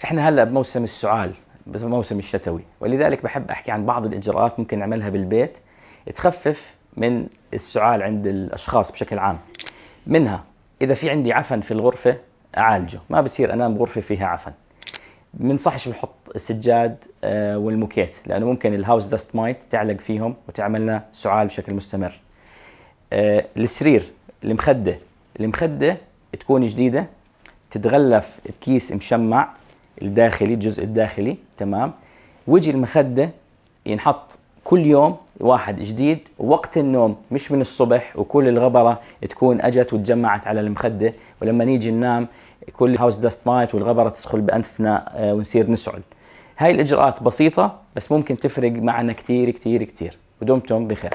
احنا هلا بموسم السعال، بموسم الشتوي، ولذلك بحب احكي عن بعض الاجراءات ممكن نعملها بالبيت تخفف من السعال عند الاشخاص بشكل عام. منها اذا في عندي عفن في الغرفه اعالجه، ما بصير انام غرفه فيها عفن. بنصحش بنحط السجاد والموكيت، لانه ممكن الهاوس داست مايت تعلق فيهم وتعملنا سعال بشكل مستمر. السرير، المخده تكون جديده، تتغلف بكيس مشمع الداخلي، الجزء الداخلي تمام. وجه المخده ينحط كل يوم واحد جديد، ووقت النوم مش من الصبح وكل الغبره تكون اجت وتجمعت على المخده، ولما نيجي ننام كل هاوس داست مايت والغبره تدخل بانفنا ونصير نسعل. هاي الاجراءات بسيطه بس ممكن تفرق معنا كثير كثير كثير. ودمتم بخير.